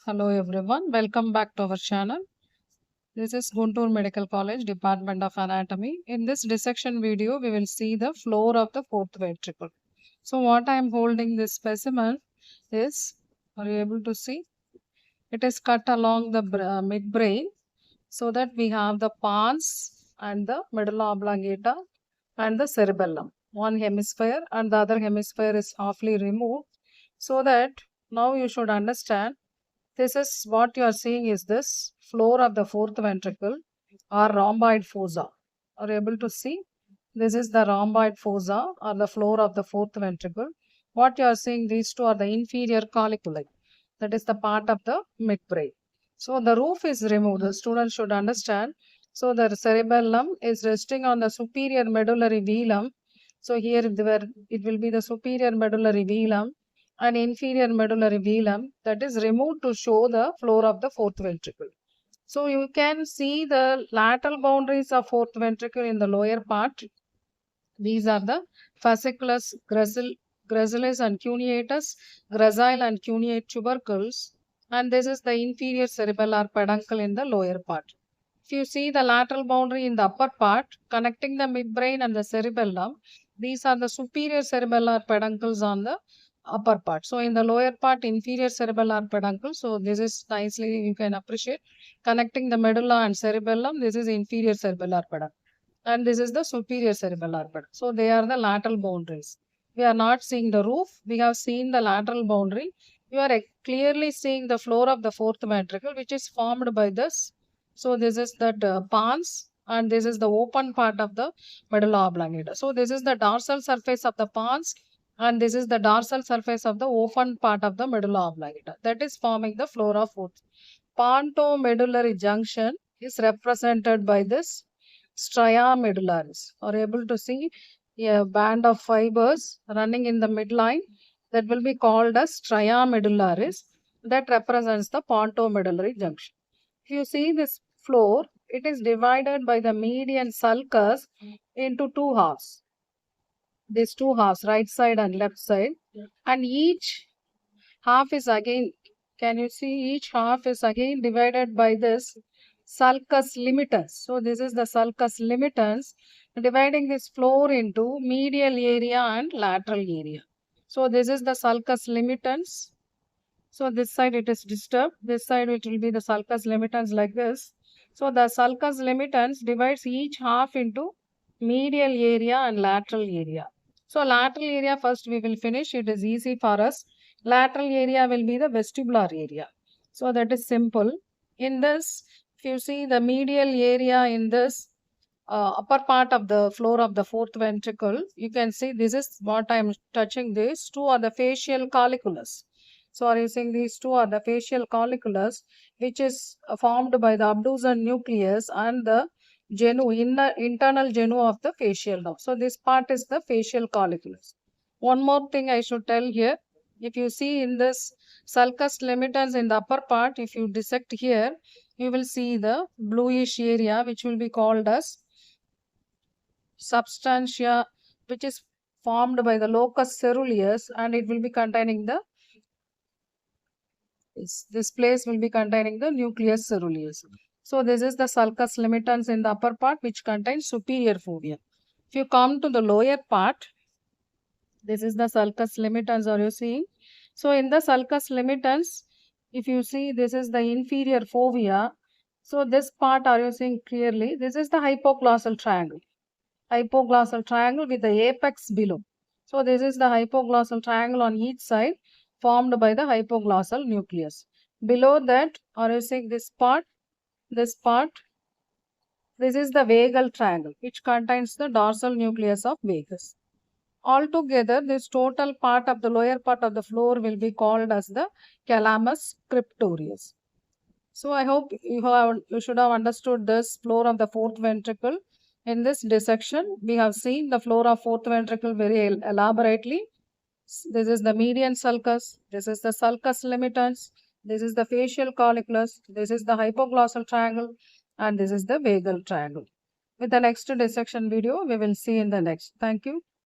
Hello everyone, welcome back to our channel. This is Guntur Medical College, Department of Anatomy. In this dissection video, we will see the floor of the fourth ventricle. So what I am holding this specimen is, are you able to see? It is cut along the midbrain so that we have the pons and the medulla oblongata and the cerebellum. One hemisphere and the other hemisphere is halfly removed so that now you should understand. This is what you are seeing is this floor of the fourth ventricle or rhomboid fossa. Are you able to see? This is the rhomboid fossa or the floor of the fourth ventricle. What you are seeing, these two are the inferior colliculi. That is the part of the midbrain. So the roof is removed. The student should understand. So the cerebellum is resting on the superior medullary velum. So here it will be the superior medullary velum and inferior medullary velum that is removed to show the floor of the fourth ventricle. So you can see the lateral boundaries of fourth ventricle in the lower part. These are the fasciculus, gracilis and cuneatus, gracile and cuneate tubercles, and this is the inferior cerebellar peduncle in the lower part. If you see the lateral boundary in the upper part connecting the midbrain and the cerebellum, these are the superior cerebellar peduncles on the upper part. So in the lower part, inferior cerebellar peduncle. So this is nicely you can appreciate connecting the medulla and cerebellum. This is inferior cerebellar peduncle, and this is the superior cerebellar peduncle. So they are the lateral boundaries. We are not seeing the roof. We have seen the lateral boundary. You are clearly seeing the floor of the fourth ventricle, which is formed by this. So this is that pons, and this is the open part of the medulla oblongata. So this is the dorsal surface of the pons, and this is the dorsal surface of the open part of the medulla oblongata. That is forming the floor of fourth. Pontomedullary junction is represented by this Stria medullaris. Are able to see a band of fibers running in the midline that will be called as Stria medullaris that represents the pontomedullary junction. If you see this floor, it is divided by the median sulcus into two halves. These two halves, right side and left side, and each half is again, can you see, each half is again divided by this sulcus limitans. So this is the sulcus limitans dividing this floor into medial area and lateral area. So this is the sulcus limitans. So this side it is disturbed. This side it will be the sulcus limitans like this. So the sulcus limitans divides each half into medial area and lateral area. So lateral area first we will finish. It is easy for us. Lateral area will be the vestibular area. So that is simple. In this, if you see the medial area in this upper part of the floor of the fourth ventricle, you can see this is what I am touching. These two are the facial colliculus. So are you seeing these two are the facial colliculus, which is formed by the abducens nucleus and the internal genu of the facial nerve. So this part is the facial colliculus. One more thing I should tell here. If you see in this sulcus limitans in the upper part, if you dissect here, you will see the bluish area which will be called as substantia, which is formed by the locus ceruleus, and it will be containing the this place will be containing the nucleus ceruleus. So this is the sulcus limitans in the upper part which contains superior fovea. If you come to the lower part, this is the sulcus limitans, are you seeing? So in the sulcus limitans, if you see, this is the inferior fovea. So this part are you seeing clearly? This is the hypoglossal triangle. Hypoglossal triangle with the apex below. So this is the hypoglossal triangle on each side formed by the hypoglossal nucleus. Below that, are you seeing this part? This part. This is the vagal triangle which contains the dorsal nucleus of vagus. Altogether, this total part of the lower part of the floor will be called as the Calamus scriptorius. So I hope you should have understood this floor of the fourth ventricle. In this dissection, we have seen the floor of fourth ventricle very elaborately. This is the median sulcus, this is the sulcus limitans, this is the facial colliculus, this is the hypoglossal triangle, and this is the vagal triangle. With the next dissection video, we will see in the next. Thank you.